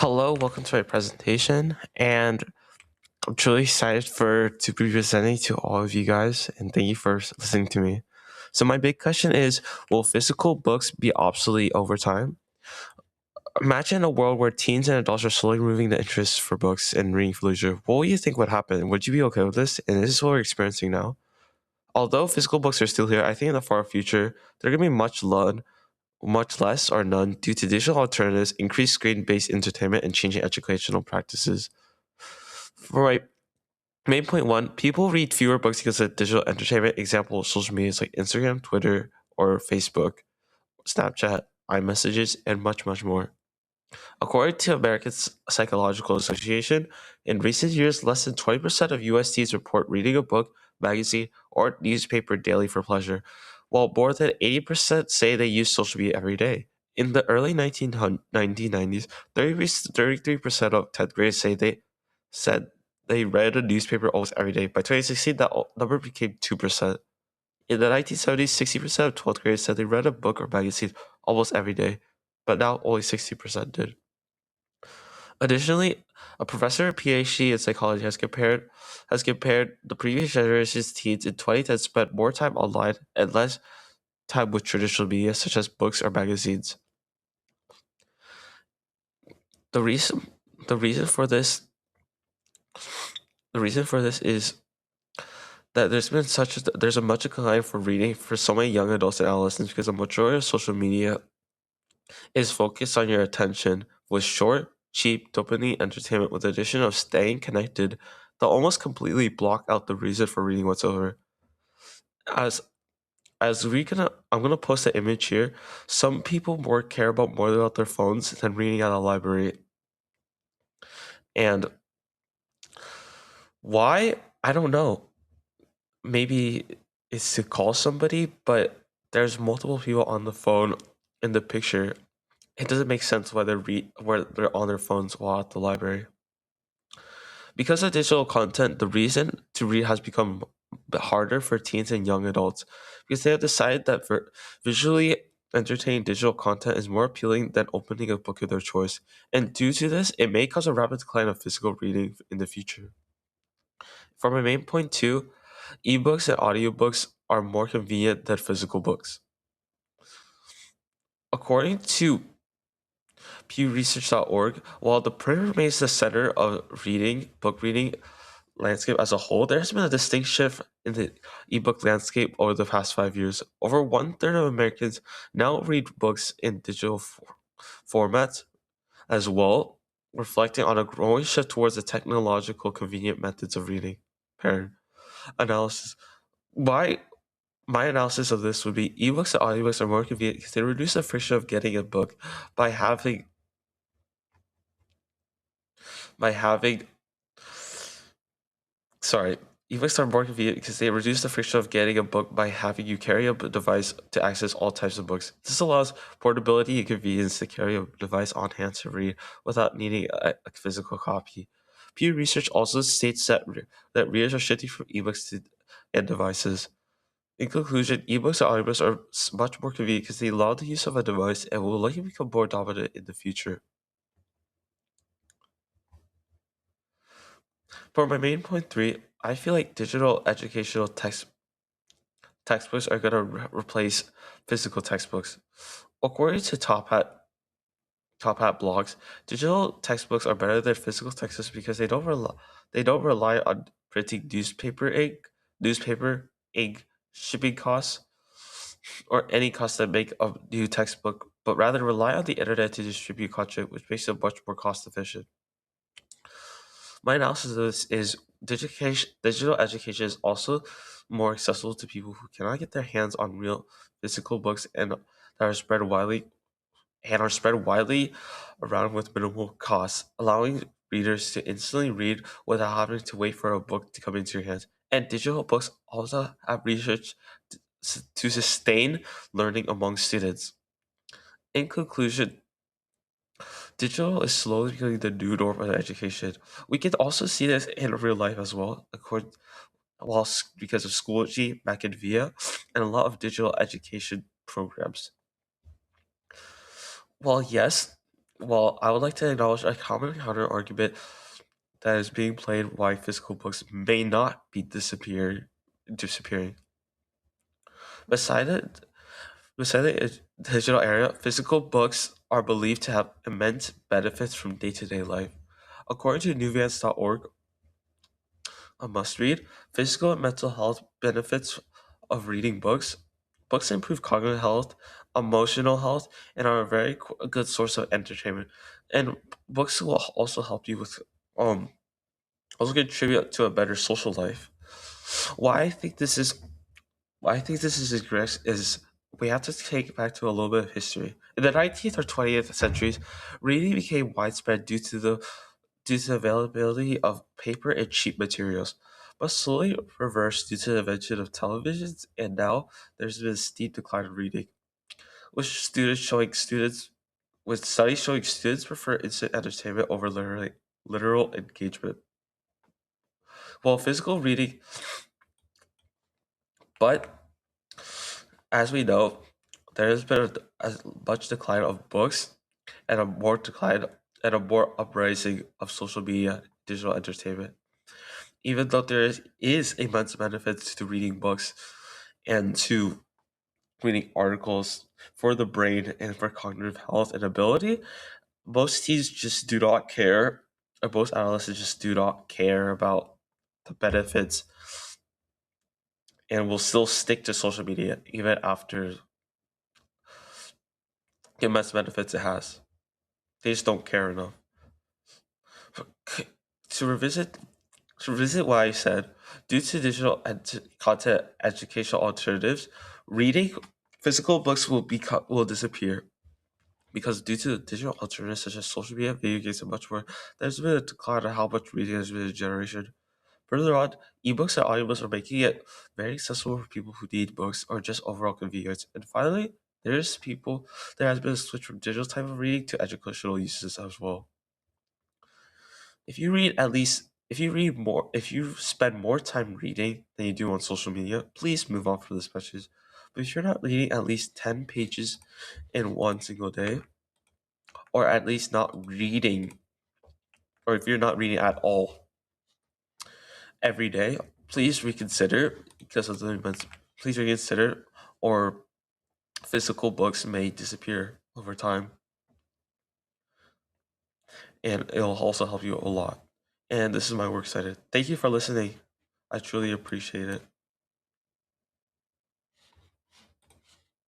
Hello, welcome to my presentation, and I'm truly excited for to be presenting to all of you guys, and thank you for listening to me. So my big question is, will physical books be obsolete over time? Imagine a world where teens and adults are slowly removing the interest for books and reading for leisure. What would you think would happen? Would you be okay with this? And this is what we're experiencing now. Although physical books are still here, I think in the far future, they're going to be much less or none due to digital alternatives, increased screen-based entertainment, and changing educational practices. For my main point one, people read fewer books because of digital entertainment. Example of social media is like Instagram, Twitter, or Facebook, Snapchat, iMessages, and much, much more. According to American Psychological Association, in recent years, less than 20% of US teens report reading a book, magazine, or newspaper daily for pleasure, while more than 80% say they use social media every day. In the early 1990s, 33% of 10th graders said they read a newspaper almost every day. By 2016, that number became 2%. In the 1970s, 60% of 12th graders said they read a book or magazine almost every day, but now only 60% did. Additionally, a professor of PhD in psychology has compared the previous generation's teens in 2010 spent more time online and less time with traditional media such as books or magazines. The reason the reason for this the reason for this is that there's a much decline for reading for so many young adults and adolescents because the majority of social media is focused on your attention with short, cheap dopamine entertainment with the addition of staying connected that almost completely block out the reason for reading whatsoever. As as we gonna I'm gonna post an image here. Some people care about their phones than reading at a library. And why? I don't know. Maybe it's to call somebody, but there's multiple people on the phone in the picture. It doesn't make sense where they're on their phones while at the library. Because of digital content, the reason to read has become a bit harder for teens and young adults because they have decided that visually entertaining digital content is more appealing than opening a book of their choice. And due to this, it may cause a rapid decline of physical reading in the future. For my main point two, ebooks and audiobooks are more convenient than physical books. According to PewResearch.org, while the print remains the center of book reading landscape as a whole, there has been a distinct shift in the ebook landscape over the past 5 years. Over one third of Americans now read books in digital formats as well, reflecting on a growing shift towards the technological convenient methods of reading. Parent analysis. Why My analysis of this would be ebooks and audiobooks are more convenient because they reduce the friction of getting a book by having sorry, ebooks are more convenient because they reduce the friction of getting a book by having you carry a device to access all types of books. This allows portability and convenience to carry a device on hand to read without needing a physical copy. Pew Research also states that readers are shifting from ebooks to and devices. In conclusion, ebooks and audiobooks are much more convenient because they allow the use of a device and will likely become more dominant in the future. For my main point three, I feel like digital educational textbooks are going to replace physical textbooks. According to Top Hat blogs, digital textbooks are better than physical textbooks because they don't rely on printing newspaper ink, shipping costs, or any cost that make a new textbook, but rather rely on the internet to distribute content, which makes it much more cost efficient. My analysis of this is digital education is also more accessible to people who cannot get their hands on real physical books and are spread widely around with minimal costs, allowing readers to instantly read without having to wait for a book to come into your hands. And digital books also have research to sustain learning among students. In conclusion, digital is slowly becoming the new norm of education. We can also see this in real life as well, because of Schoology, Macadvia, and a lot of digital education programs. Well, yes, Well, I would like to acknowledge a common counter argument that is being played why physical books may not be disappearing. Beside it, beside the digital era, physical books are believed to have immense benefits from day-to-day life. According to newvance.org, a must read, physical and mental health benefits of reading books. Books improve cognitive health, emotional health, and are a very good source of entertainment. And books will also help you with um also contribute to a better social life. Why I think this is why I think this is incorrect is we have to take it back to a little bit of history. In the 19th or 20th centuries, reading became widespread due to the availability of paper and cheap materials, but slowly reversed due to the invention of televisions, and now there's been a steep decline in reading, with studies showing students prefer instant entertainment over literal engagement. While physical reading, but as we know, there has been a much decline of books and a more uprising of social media, digital entertainment. Even though is immense benefits to reading books and to reading articles for the brain and for cognitive health and ability, most teens just do not care, or most adolescents just do not care about the benefits and will still stick to social media even after the immense benefits it has. They just don't care enough. To revisit To revisit what I said, due to content educational alternatives, reading physical books will disappear because due to digital alternatives such as social media, video games, and much more, there's been a decline in how much reading has been a generation. Further on, ebooks and audiobooks are making it very accessible for people who need books or just overall convenience. And finally, there has been a switch from digital type of reading to educational uses as well. If you spend more time reading than you do on social media, please move on from this message. But if you're not reading at least 10 pages in one single day, or at least not reading, or if you're not reading at all every day, please reconsider because of the immense. Please reconsider, or physical books may disappear over time, and it'll also help you a lot. And this is my works cited. Thank you for listening. I truly appreciate it.